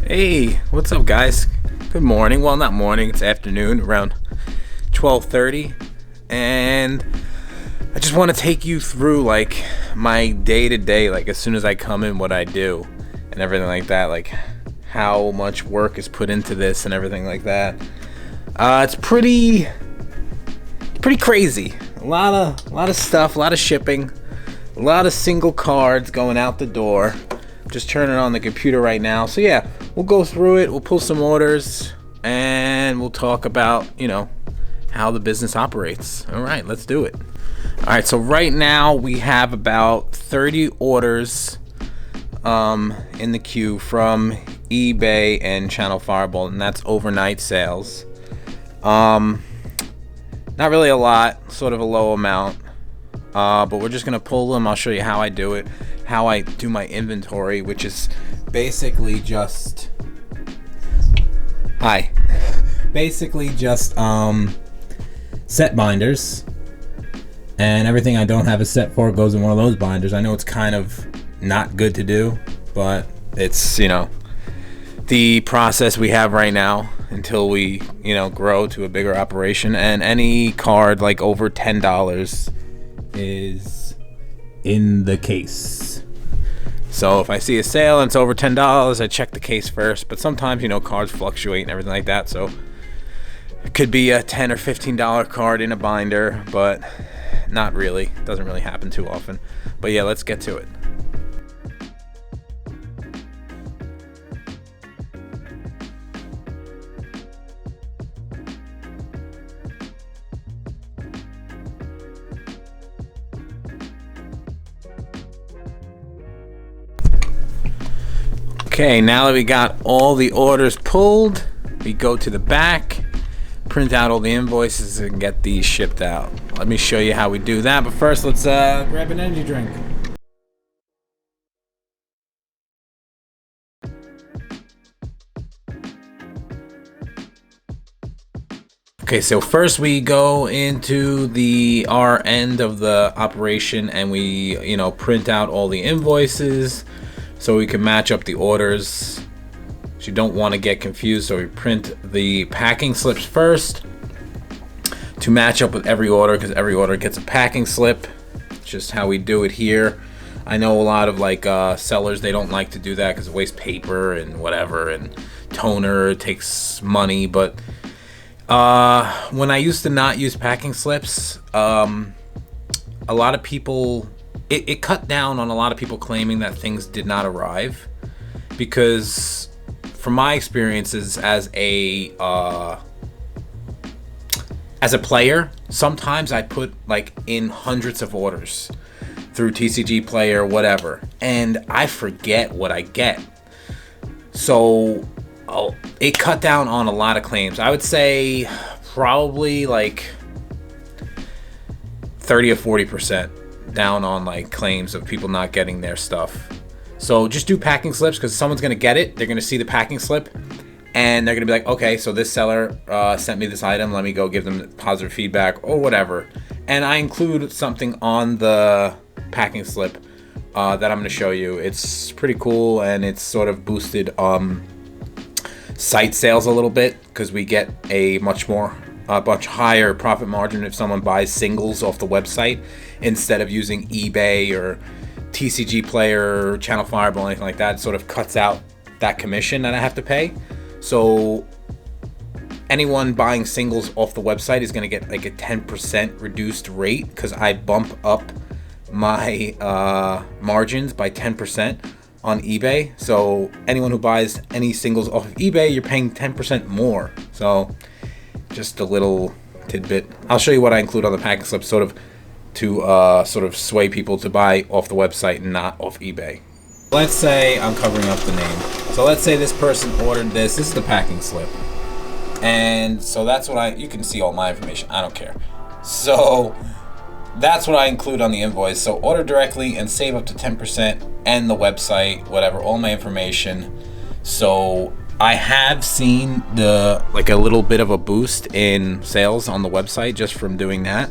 Hey, what's up, guys? Good morning. Well, not morning, it's afternoon, around 12:30, and I just want to take you through like my day-to-day, like as soon as I come in, what I do and everything like that, like how much work is put into this and everything like that. It's pretty crazy. A lot of stuff, a lot of shipping, a lot of single cards going out the door. Just turning on the computer right now. So yeah, we'll go through it. We'll pull some orders and we'll talk about, how the business operates. All right, let's do it. All right, so right now we have about 30 orders in the queue from eBay and Channel Fireball, and that's overnight sales. Not really a lot, sort of a low amount. But we're just gonna pull them. I'll show you how I do it, how I do my inventory, which is basically just set binders, and everything I don't have a set for goes in one of those binders. I know it's kind of not good to do, but it's the process we have right now until we grow to a bigger operation. And any card like over $10 is in the case. So if I see a sale and it's over $10, I check the case first. But sometimes cards fluctuate and everything like that, so it could be a $10 or $15 card in a binder, but not really. It doesn't really happen too often. But yeah, let's get to it. Okay, now that we got all the orders pulled, we go to the back, print out all the invoices, and get these shipped out. Let me show you how we do that, but first let's grab an energy drink. Okay, so first we go into our end of the operation, and we print out all the invoices so we can match up the orders. So you don't want to get confused, so we print the packing slips first to match up with every order, because every order gets a packing slip. It's just how we do it here. I know a lot of sellers, they don't like to do that because it wastes paper and whatever, and toner, it takes money. But when I used to not use packing slips, a lot of people, it cut down on a lot of people claiming that things did not arrive, because from my experiences as a player, sometimes I put in hundreds of orders through TCG Player, whatever, and I forget what I get. So it cut down on a lot of claims. I would say probably 30 or 40% down on claims of people not getting their stuff. So just do packing slips, because someone's gonna get it, they're gonna see the packing slip, and they're gonna be like, okay, so this seller sent me this item, let me go give them positive feedback or whatever. And I include something on the packing slip that I'm gonna show you. It's pretty cool, and it's sort of boosted site sales a little bit, because we get a much higher profit margin if someone buys singles off the website instead of using eBay or TCG Player or Channel Fireball, anything like that. It sort of cuts out that commission that I have to pay. So anyone buying singles off the website is going to get a 10% reduced rate, because I bump up my margins by 10% on eBay. So anyone who buys any singles off of eBay, you're paying 10% more. So just a little tidbit. I'll show you what I include on the packing slip, sort of to sway people to buy off the website and not off eBay. Let's say I'm covering up the name. So let's say this person ordered this. This is the packing slip. And so that's what you can see all my information. I don't care. So that's what I include on the invoice. So order directly and save up to 10%, and the website, whatever, all my information. So I have seen a little bit of a boost in sales on the website just from doing that,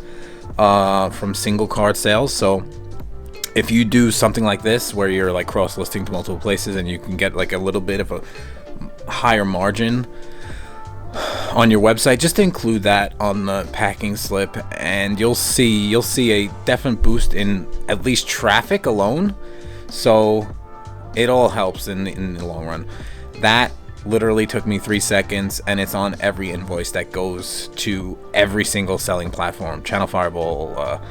from single card sales. So if you do something like this where you're cross listing to multiple places, and you can get a little bit of a higher margin on your website, just include that on the packing slip, and you'll see a definite boost in at least traffic alone. So it all helps in the long run. That literally took me 3 seconds, and it's on every invoice that goes to every single selling platform: Channel Fireball,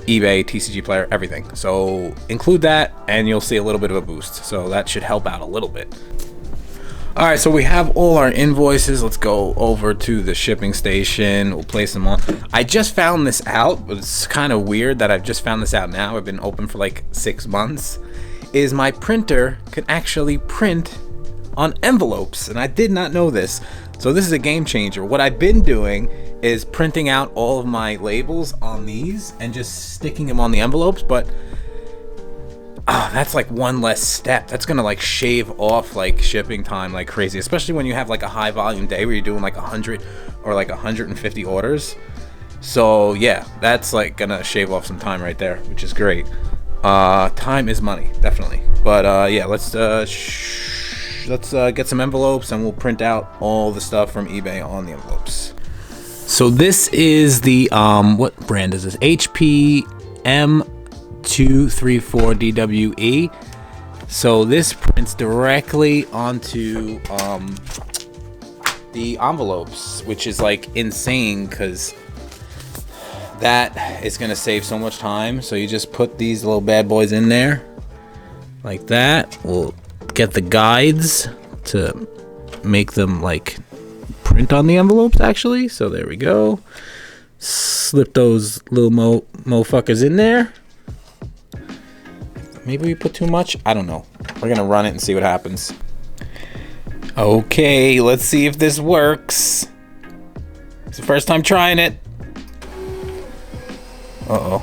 eBay, TCG Player, everything. So include that and you'll see a little bit of a boost. So that should help out a little bit. All right, so we have all our invoices. Let's go over to the shipping station. We'll place them on. I just found this out, but it's kind of weird that I've just found this out now. I've been open for like 6 months. Is my printer can actually print on envelopes, and I did not know this. So this is a game changer. What I've been doing is printing out all of my labels on these and just sticking them on the envelopes, but that's like one less step. That's gonna like shave off like shipping time like crazy, especially when you have like a high volume day where you're doing like 100 or like 150 orders. So yeah, that's like gonna shave off some time right there, which is great. Time is money, definitely. But yeah, let's get some envelopes and we'll print out all the stuff from eBay on the envelopes. So this is the what brand is this? HP M234DWE. So this prints directly onto the envelopes, which is like insane because that is gonna save so much time. So you just put these little bad boys in there like that. We'll get the guides to make them like print on the envelopes actually. So there we go. Slip those little moffuckers in there. Maybe we put too much, I don't know. We're gonna run it and see what happens. Okay, let's see if this works. It's the first time trying it. Uh-oh.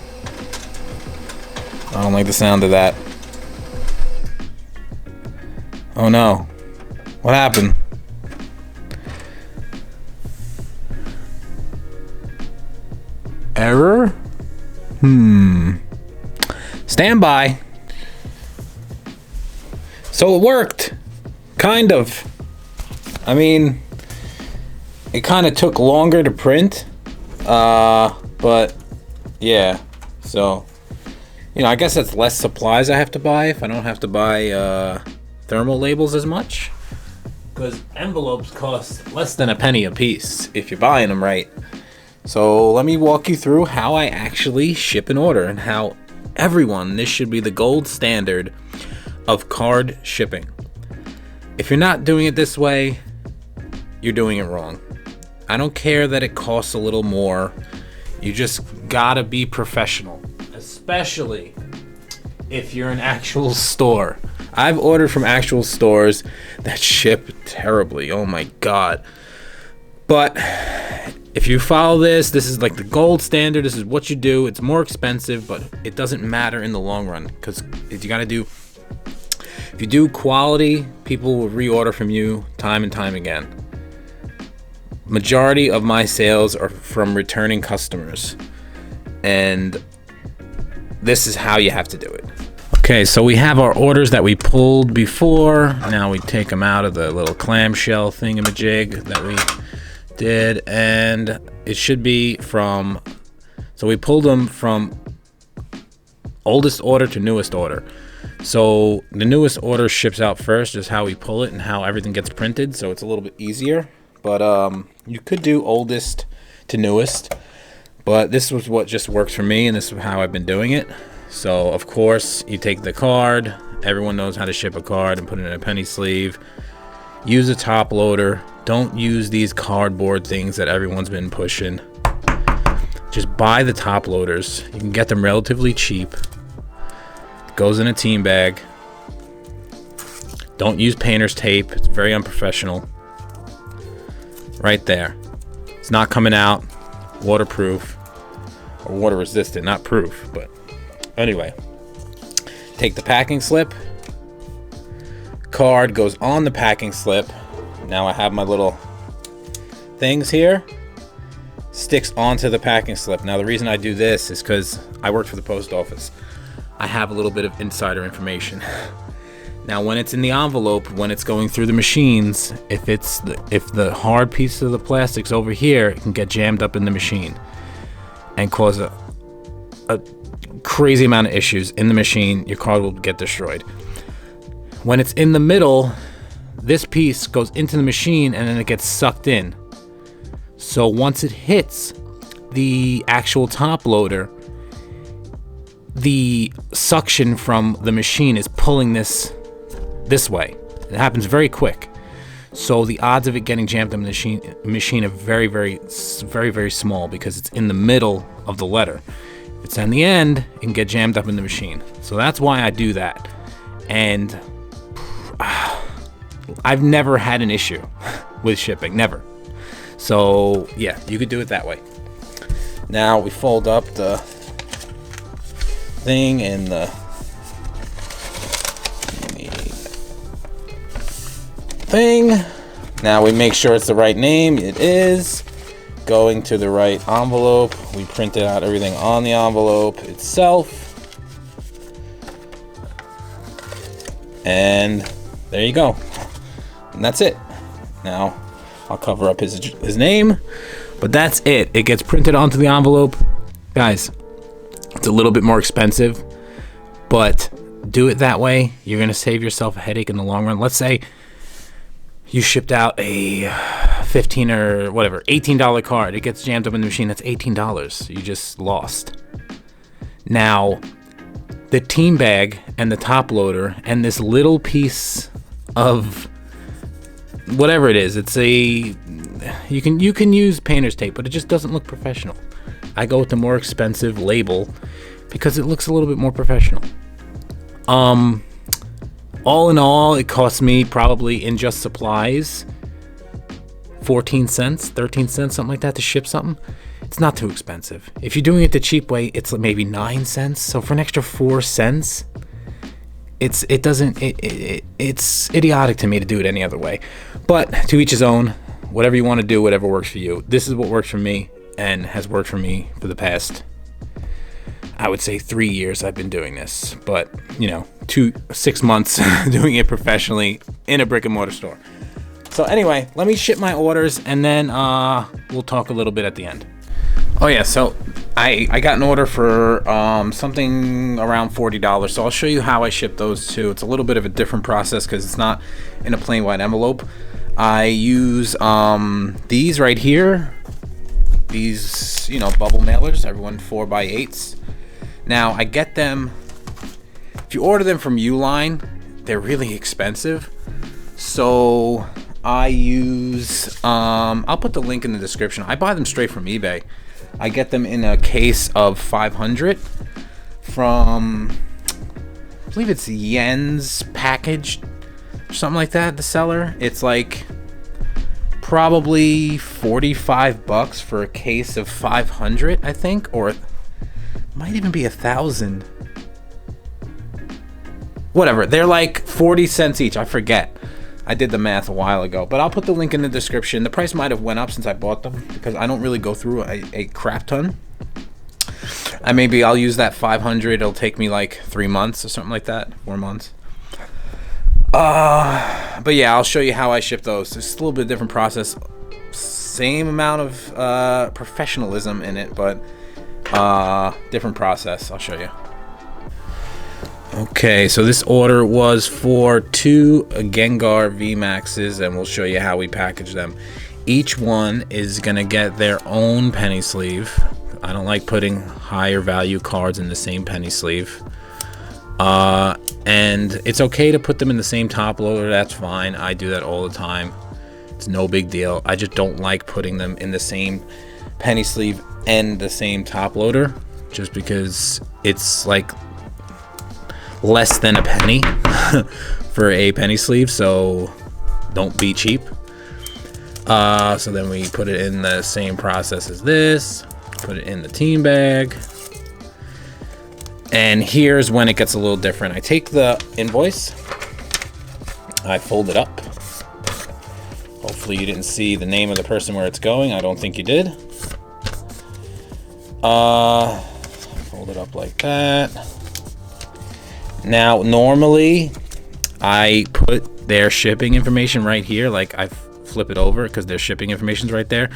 I don't like the sound of that. Oh no. What happened? Error? Stand by. So it worked. Kind of. I mean, it kind of took longer to print. But yeah. So, you know, I guess that's less supplies I have to buy if I don't have to buy thermal labels as much, because envelopes cost less than a penny a piece if you're buying them right. So let me walk you through how I actually ship an order and how this should be the gold standard of card shipping. If you're not doing it this way, you're doing it wrong. I don't care that it costs a little more. You just gotta be professional, especially if you're an actual store. I've ordered from actual stores that ship terribly. Oh my God. But if you follow this is like the gold standard. This is what you do. It's more expensive, but it doesn't matter in the long run, because if you do quality, people will reorder from you time and time again. Majority of my sales are from returning customers, and this is how you have to do it. Okay, so we have our orders that we pulled before. Now we take them out of the little clamshell thingamajig that we did, and it should be from, so we pulled them from oldest order to newest order. So the newest order ships out first, just how we pull it and how everything gets printed, so it's a little bit easier. But you could do oldest to newest, but this was what just works for me, and this is how I've been doing it. So of course you take the card. Everyone knows how to ship a card and put it in a penny sleeve. Use a top loader. Don't use these cardboard things that everyone's been pushing. Just buy the top loaders. You can get them relatively cheap. It goes in a team bag. Don't use painter's tape. It's very unprofessional. Right there. It's not coming out. Waterproof. Or water resistant, not proof, but anyway. Take the packing slip. Card goes on the packing slip. Now I have my little things here. Sticks onto the packing slip. Now the reason I do this is because I work for the post office. I have a little bit of insider information. Now, when it's in the envelope, when it's going through the machines, if the hard piece of the plastic's over here, it can get jammed up in the machine and cause a crazy amount of issues in the machine. Your card will get destroyed. When it's in the middle, this piece goes into the machine and then it gets sucked in. So once it hits the actual top loader, the suction from the machine is pulling this way. It happens very quick. So the odds of it getting jammed in the machine are very, very, very, very small because it's in the middle of the letter. If it's on the end, it can get jammed up in the machine. So that's why I do that. And I've never had an issue with shipping, never. So yeah, you could do it that way. Now we fold up the thing in the thing. Now we make sure it's the right name. It is. Going to the right envelope. We printed out everything on the envelope itself. And there you go. And that's it. Now I'll cover up his name, but that's it. It gets printed onto the envelope. Guys, it's a little bit more expensive, but do it that way. You're going to save yourself a headache in the long run. Let's say you shipped out a $15 or whatever, $18 card. It gets jammed up in the machine. That's $18. You just lost. Now, the team bag and the top loader and this little piece of whatever it is, it's a you can use painter's tape, but it just doesn't look professional. I go with the more expensive label because it looks a little bit more professional. All in all, it cost me probably in just supplies 14 cents, 13 cents, something like that to ship something. It's not too expensive. If you're doing it the cheap way, it's maybe 9 cents. So for an extra 4 cents, it's idiotic to me to do it any other way. But to each his own. Whatever you want to do, whatever works for you. This is what works for me and has worked for me for the past, I would say, 3 years I've been doing this. But, 6 months doing it professionally in a brick and mortar store. So anyway, let me ship my orders and then we'll talk a little bit at the end. Oh yeah, so I got an order for something around $40. So I'll show you how I ship those two. It's a little bit of a different process because it's not in a plain white envelope. I use these right here. These, bubble mailers, everyone 4x8s. Now I get them, if you order them from Uline, they're really expensive. So I use, I'll put the link in the description. I buy them straight from eBay. I get them in a case of 500 from, I believe it's Yen's Package or something like that, the seller. It's like probably $45 for a case of 500, I think, or it might even be 1,000. Whatever, they're like 40 cents each, I forget. I did the math a while ago, but I'll put the link in the description. The price might have went up since I bought them because I don't really go through a crap ton. I'll use that 500. It'll take me like 3 months or something like that, 4 months. But yeah, I'll show you how I ship those. It's a little bit different process. Same amount of professionalism in it, but different process. I'll show you. Okay, so this order was for 2 Rng-gamez, and we'll show you how we package them. Each one is going to get their own penny sleeve. I don't like putting higher value cards in the same penny sleeve. And it's okay to put them in the same top loader, that's fine. I do that all the time. It's no big deal. I just don't like putting them in the same penny sleeve and the same top loader, just because it's like less than a penny for a penny sleeve, so don't be cheap. So then we put it in the same process as this, put it in the team bag, and here's when it gets a little different. I take the invoice, I fold it up. Hopefully you didn't see the name of the person where it's going. I don't think you did. Fold it up like that. Now, normally, I put their shipping information right here. Like I flip it over because their shipping information is right there,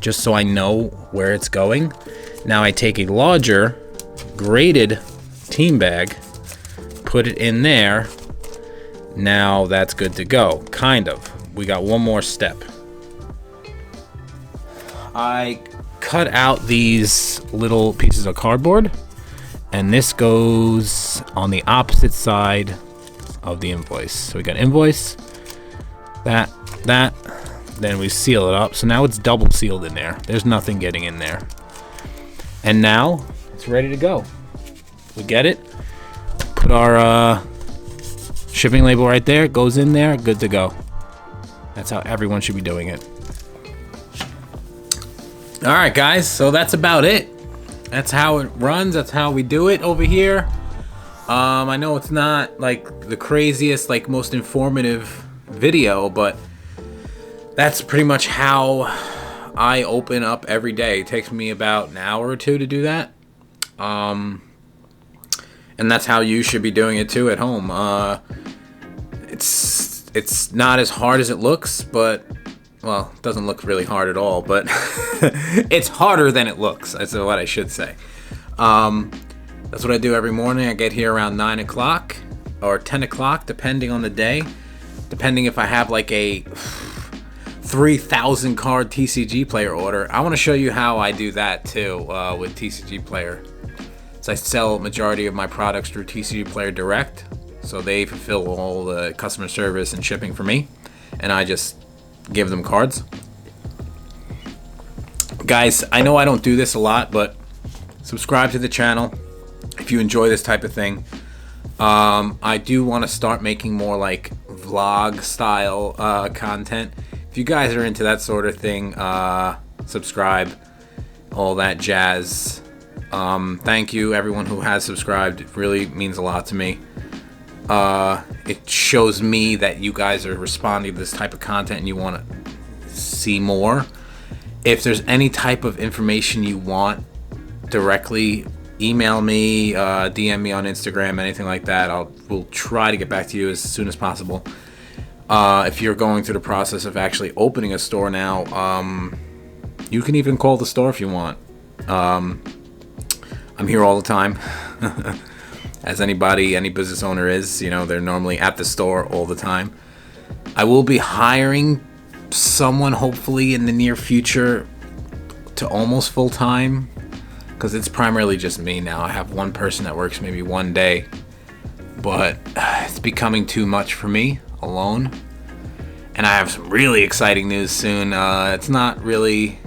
just so I know where it's going. Now I take a larger graded team bag, put it in there. Now that's good to go, kind of. We got one more step. I cut out these little pieces of cardboard, and this goes on the opposite side of the invoice. So we got invoice, that, then we seal it up. So now it's double sealed in there. There's nothing getting in there. And now it's ready to go. We get it, put our shipping label right there, goes in there, good to go. That's how everyone should be doing it. All right, guys, so that's about it. That's how it runs. That's how we do it over here. I know it's not like the craziest, like most informative video, but that's pretty much how I open up every day. It takes me about an hour or two to do that. And that's how you should be doing it too at home. It's not as hard as it looks, but well, it doesn't look really hard at all, but it's harder than it looks. That's what I should say. That's what I do every morning. I get here around 9 o'clock or 10 o'clock, depending on the day. Depending if I have like a 3,000 card TCG player order. I want to show you how I do that too with TCG player. So I sell majority of my products through TCG player direct. So they fulfill all the customer service and shipping for me. And I just give them cards. Guys, I know I don't do this a lot, but subscribe to the channel if you enjoy this type of thing. I do want to start making more like vlog style content. If you guys are into that sort of thing, subscribe, all that jazz. Thank you everyone who has subscribed. It really means a lot to me. It shows me that you guys are responding to this type of content and you want to see more. If there's any type of information you want directly, email me, DM me on Instagram, anything like that. We'll try to get back to you as soon as possible. If you're going through the process of actually opening a store now, you can even call the store if you want. I'm here all the time. As any business owner is, you know, they're normally at the store all the time. I will be hiring someone hopefully in the near future to almost full time, because it's primarily just me now. I have one person that works maybe one day, but it's becoming too much for me alone. And I have some really exciting news soon. It's not really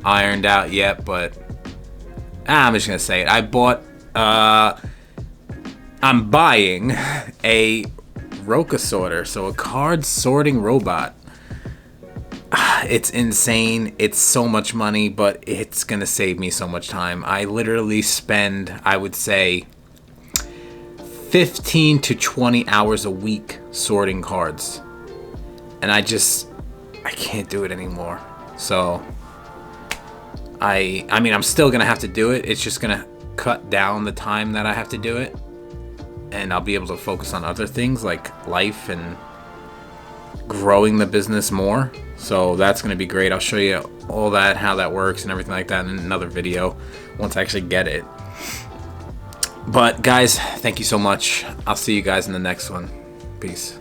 ironed out yet, but I'm just gonna say it. I'm buying a Roka sorter, so a card sorting robot. It's insane. It's so much money, but it's gonna save me so much time. I literally spend, I would say, 15 to 20 hours a week sorting cards. And I can't do it anymore. So I mean, I'm still gonna have to do it. It's just gonna cut down the time that I have to do it. And I'll be able to focus on other things like life and growing the business more. So that's going to be great. I'll show you all that, how that works and everything like that in another video once I actually get it. But guys, thank you so much. I'll see you guys in the next one. Peace.